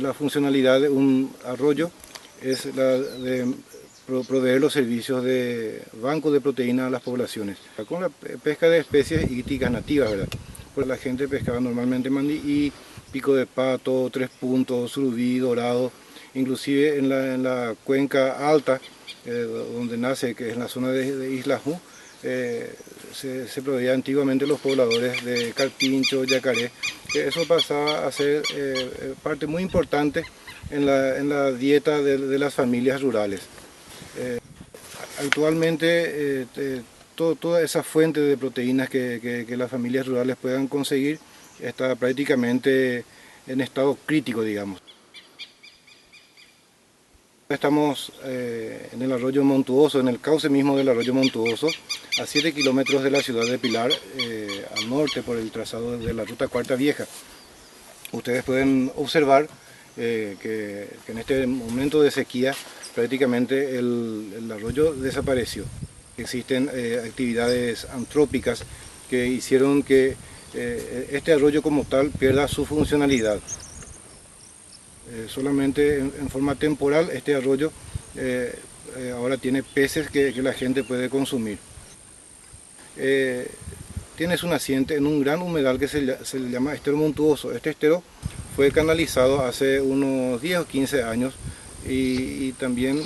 la funcionalidad de un arroyo es la de proveer los servicios de banco de proteína a las poblaciones. Con la pesca de especies hídricas nativas, ¿verdad? Pues la gente pescaba normalmente mandií, pico de pato, tres puntos, surubí, dorado, inclusive en la cuenca alta, donde nace, que es en la zona de Isla Ju, se proveía antiguamente los pobladores de carpincho, yacaré, que eso pasaba a ser parte muy importante en la dieta de las familias rurales. Actualmente toda esa fuente de proteínas que las familias rurales puedan conseguir está prácticamente en estado crítico, digamos. Estamos en el arroyo Montuoso, en el cauce mismo del arroyo Montuoso, a 7 kilómetros de la ciudad de Pilar, al norte por el trazado de la ruta Cuarta Vieja. Ustedes pueden observar que en este momento de sequía prácticamente el arroyo desapareció. Existen actividades antrópicas que hicieron que este arroyo como tal pierda su funcionalidad. Solamente en forma temporal este arroyo ahora tiene peces que la gente puede consumir. Tiene su naciente en un gran humedal que se le llama estero montuoso. Este estero fue canalizado hace unos 10 o 15 años y también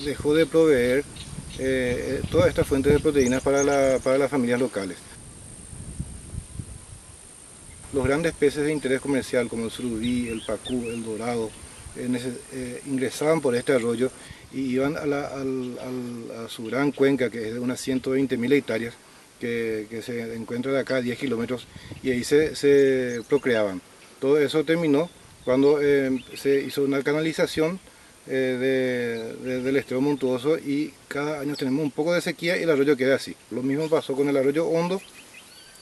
dejó de proveer todas estas fuentes de proteínas para las familias locales. Los grandes peces de interés comercial como el surubí, el pacú, el dorado, ingresaban por este arroyo y iban a su gran cuenca, que es de unas 120.000 hectáreas, que se encuentra de acá a 10 kilómetros, y ahí se procreaban. Todo eso terminó cuando se hizo una canalización del estero montuoso y cada año tenemos un poco de sequía y el arroyo queda así. Lo mismo pasó con el arroyo hondo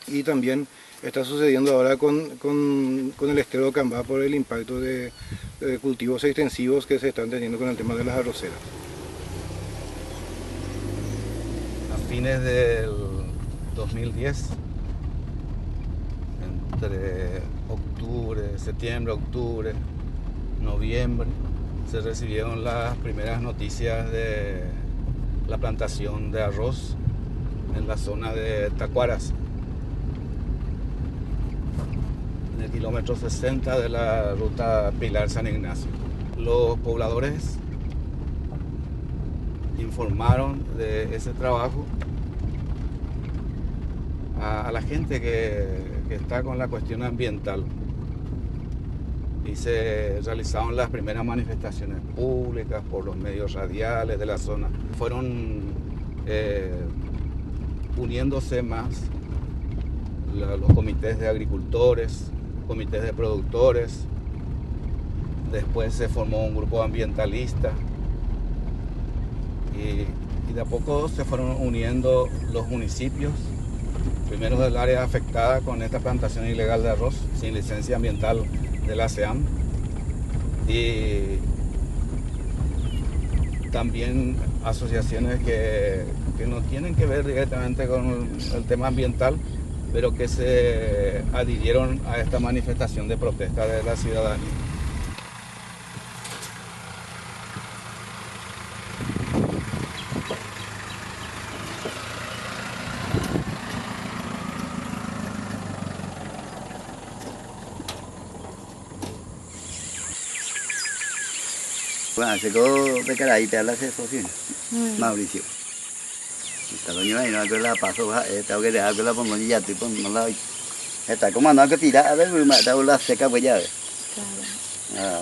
y también está sucediendo ahora con el estero Cambá por el impacto de cultivos extensivos que se están teniendo con el tema de las arroceras. A fines del 2010, entre septiembre, octubre, noviembre, se recibieron las primeras noticias de la plantación de arroz en la zona de Tacuaras, en el kilómetro 60 de la ruta Pilar-San Ignacio. Los pobladores informaron de ese trabajo a la gente que está con la cuestión ambiental y se realizaron las primeras manifestaciones públicas por los medios radiales de la zona. Fueron uniéndose más los comités de agricultores, comités de productores. Después se formó un grupo ambientalista y de a poco se fueron uniendo los municipios, primero del área afectada con esta plantación ilegal de arroz sin licencia ambiental de la SEAM, y también asociaciones que no tienen que ver directamente con el tema ambiental, pero que se adhirieron a esta manifestación de protesta de la ciudadanía. Bueno, se quedó de cara ahí, te habla ese socio, Mauricio. Está lo mismo ahí, no, que la paso, tengo que dejar que la pongo ya, tipo, no la. Está como no, que tira, a ver, me está la seca, pues ya ves. Claro.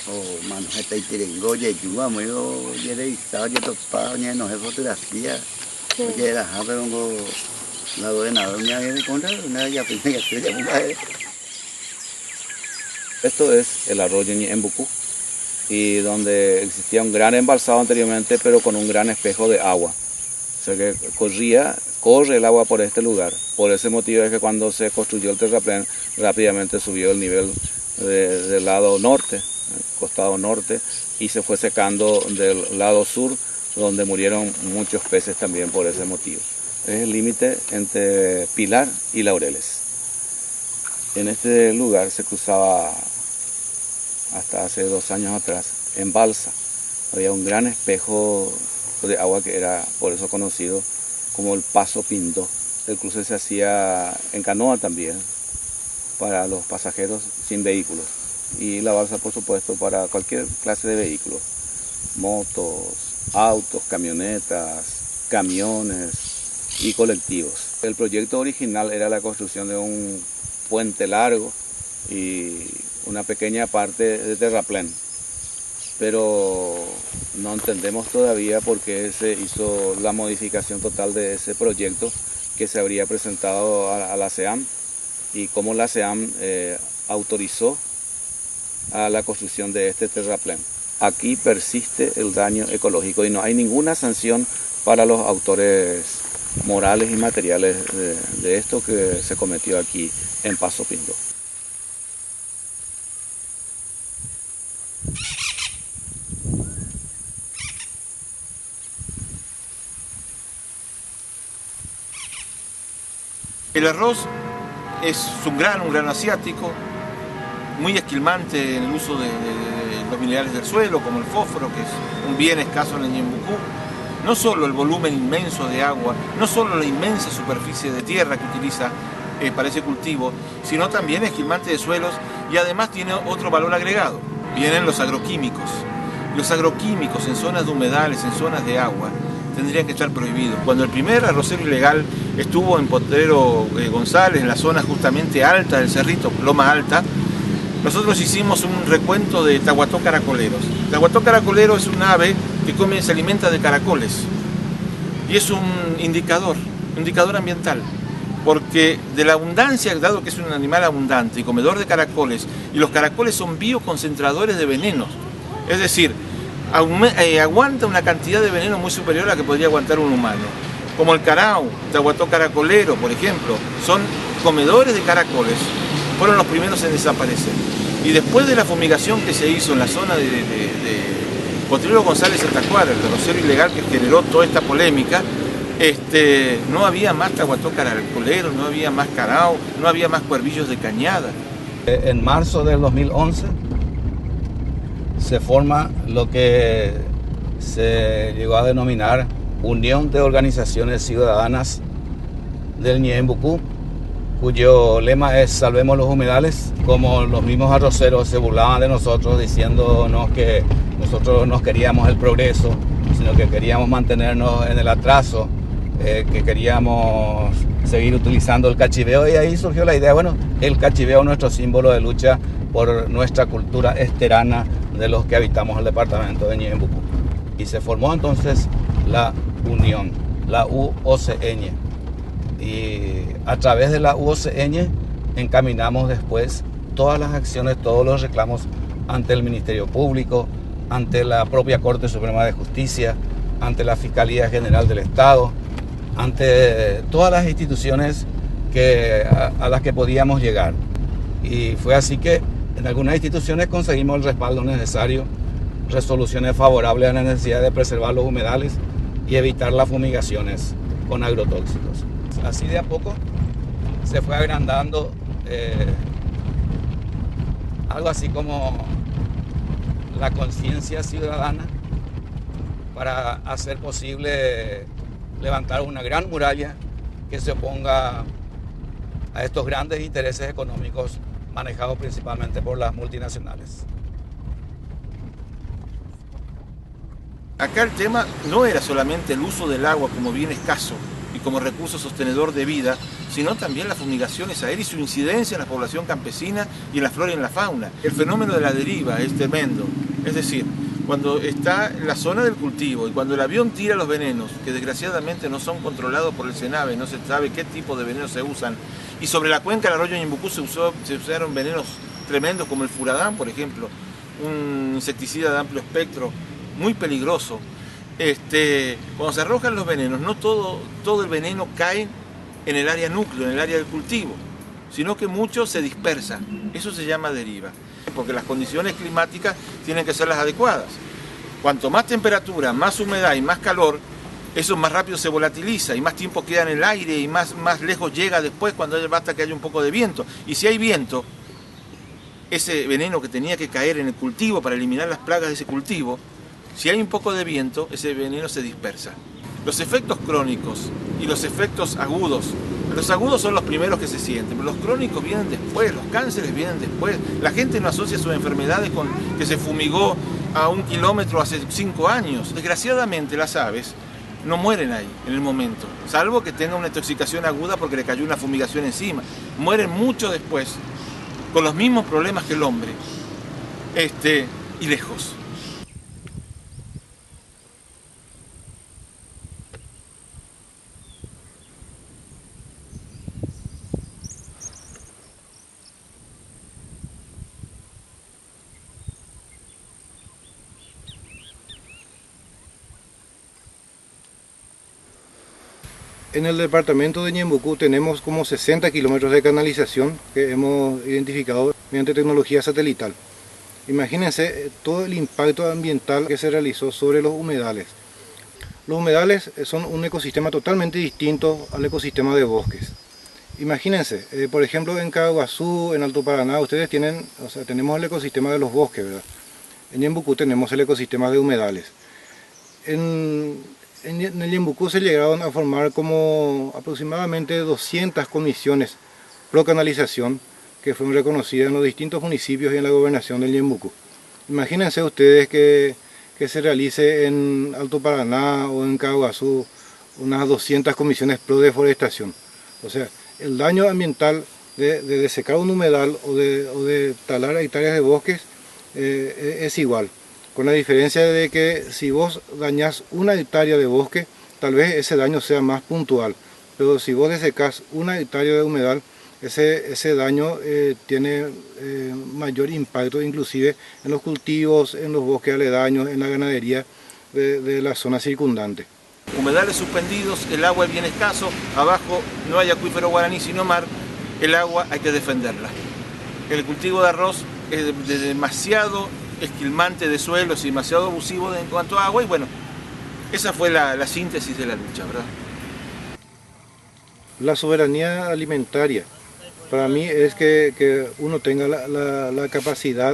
Oh, mano, está ahí tirengo, ya, yo, vamos, yo, ya le estaba, yo topado, ya no es fotografía. Oye, era, pero vengo, la doy nada, ya viene contra, una ya pensé que estoy ya, Esto es el arroyo Ñembucú, y donde existía un gran embalsado anteriormente, pero con un gran espejo de agua. O sea que corre el agua por este lugar. Por ese motivo es que cuando se construyó el terraplén, rápidamente subió el nivel del lado norte, el costado norte, y se fue secando del lado sur, donde murieron muchos peces también por ese motivo. Es el límite entre Pilar y Laureles. En este lugar se cruzaba hasta hace 2 años atrás, en Balsa. Había un gran espejo de agua que era por eso conocido como el Paso Pindó. El cruce se hacía en canoa también, para los pasajeros sin vehículos. Y la balsa, por supuesto, para cualquier clase de vehículos. Motos, autos, camionetas, camiones y colectivos. El proyecto original era la construcción de un puente largo y una pequeña parte de terraplén. Pero no entendemos todavía por qué se hizo la modificación total de ese proyecto que se habría presentado a la SEAM y cómo la SEAM autorizó a la construcción de este terraplén. Aquí persiste el daño ecológico y no hay ninguna sanción para los autores morales y materiales de esto que se cometió aquí en Paso Pindó. El arroz es un grano asiático, muy esquilmante en el uso de los minerales del suelo, como el fósforo, que es un bien escaso en el Ñembucú. No solo el volumen inmenso de agua, no solo la inmensa superficie de tierra que utiliza para ese cultivo, sino también esquilmante de suelos y además tiene otro valor agregado. Vienen los agroquímicos. Los agroquímicos en zonas de humedales, en zonas de agua, tendrían que estar prohibidos. Cuando el primer arrocero ilegal estuvo en Potrero González, en la zona justamente alta del cerrito, Loma Alta, nosotros hicimos un recuento de tahuató caracoleros. Tahuató caracolero es un ave que se alimenta de caracoles y es un indicador ambiental, porque de la abundancia, dado que es un animal abundante y comedor de caracoles, y los caracoles son bioconcentradores de venenos, es decir, aguanta una cantidad de veneno muy superior a la que podría aguantar un humano. Como el carao, tahuató caracolero, por ejemplo, son comedores de caracoles, fueron los primeros en desaparecer. Y después de la fumigación que se hizo en la zona de Potrero González Santa Clara, el arrocero ilegal que generó toda esta polémica, no había más tahuató caracolero, no había más carao, no había más cuervillos de cañada. En marzo del 2011 se forma lo que se llegó a denominar Unión de Organizaciones Ciudadanas del Ñembucú, cuyo lema es Salvemos los humedales. Como los mismos arroceros se burlaban de nosotros diciéndonos que nosotros no queríamos el progreso, sino que queríamos mantenernos en el atraso, que queríamos seguir utilizando el cachiveo, y ahí surgió la idea, bueno, el cachiveo es nuestro símbolo de lucha por nuestra cultura esterana de los que habitamos el departamento de Ñembucú. Y se formó entonces la Unión, la UOCN. Y a través de la UOCN encaminamos después todas las acciones, todos los reclamos ante el Ministerio Público, ante la propia Corte Suprema de Justicia, ante la Fiscalía General del Estado, ante todas las instituciones a las que podíamos llegar. Y fue así que en algunas instituciones conseguimos el respaldo necesario, resoluciones favorables a la necesidad de preservar los humedales y evitar las fumigaciones con agrotóxicos. Así de a poco se fue agrandando algo así como la conciencia ciudadana para hacer posible levantar una gran muralla que se oponga a estos grandes intereses económicos manejados principalmente por las multinacionales. Acá el tema no era solamente el uso del agua como bien escaso y como recurso sostenedor de vida, sino también las fumigaciones aéreas y su incidencia en la población campesina y en la flora y en la fauna. El fenómeno de la deriva es tremendo, es decir, cuando está en la zona del cultivo y cuando el avión tira los venenos, que desgraciadamente no son controlados por el SENAVE, no se sabe qué tipo de venenos se usan, y sobre la cuenca del arroyo Ñembucú se usaron venenos tremendos como el furadán, por ejemplo, un insecticida de amplio espectro, muy peligroso. Cuando se arrojan los venenos, no todo el veneno cae en el área núcleo, en el área del cultivo, sino que mucho se dispersa. Eso se llama deriva, porque las condiciones climáticas tienen que ser las adecuadas. Cuanto más temperatura, más humedad y más calor, eso más rápido se volatiliza y más tiempo queda en el aire y más lejos llega después cuando basta que haya un poco de viento. Y si hay viento, ese veneno que tenía que caer en el cultivo para eliminar las plagas de ese cultivo, si hay un poco de viento, ese veneno se dispersa. Los efectos crónicos y los efectos agudos, los agudos son los primeros que se sienten, pero los crónicos vienen después, los cánceres vienen después. La gente no asocia sus enfermedades con que se fumigó a 1 kilómetro hace 5 años. Desgraciadamente las aves no mueren ahí, en el momento, salvo que tengan una intoxicación aguda porque le cayó una fumigación encima. Mueren mucho después, con los mismos problemas que el hombre, y lejos. En el departamento de Ñembucú tenemos como 60 kilómetros de canalización que hemos identificado mediante tecnología satelital. Imagínense todo el impacto ambiental que se realizó sobre los humedales. Los humedales son un ecosistema totalmente distinto al ecosistema de bosques. Imagínense, por ejemplo en Caaguazú, en Alto Paraná, ustedes tienen, tenemos el ecosistema de los bosques, ¿verdad? En Ñembucú tenemos el ecosistema de humedales. En el Ñembucú se llegaron a formar como aproximadamente 200 comisiones pro canalización que fueron reconocidas en los distintos municipios y en la gobernación del Ñembucú. Imagínense ustedes que se realice en Alto Paraná o en Caaguazú unas 200 comisiones pro deforestación. O sea, el daño ambiental de desecar un humedal o de talar hectáreas de bosques es igual. Con la diferencia de que si vos dañás 1 hectárea de bosque, tal vez ese daño sea más puntual. Pero si vos desecás 1 hectárea de humedal, ese daño tiene mayor impacto inclusive en los cultivos, en los bosques aledaños, en la ganadería de la zona circundante. Humedales suspendidos, el agua es bien escaso, abajo no hay acuífero guaraní sino mar, el agua hay que defenderla. El cultivo de arroz es demasiado esquilmante de suelos y demasiado abusivo en cuanto a agua, y bueno, esa fue la síntesis de la lucha, ¿verdad? La soberanía alimentaria para mí es que uno tenga la capacidad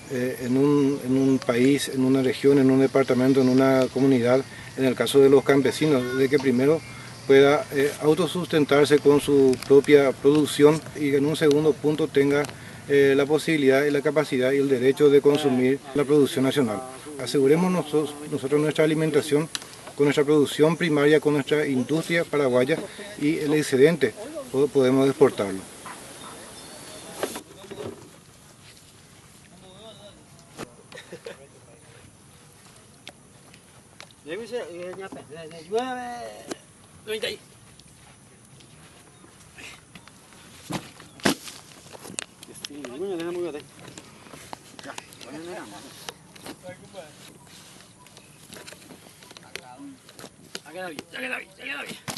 en un país, en una región, en un departamento, en una comunidad, en el caso de los campesinos, de que primero pueda autosustentarse con su propia producción y en un segundo punto tenga la posibilidad y la capacidad y el derecho de consumir la producción nacional. Aseguremos nosotros nuestra alimentación con nuestra producción primaria, con nuestra industria paraguaya, y el excedente podemos exportarlo. Ya queda bien.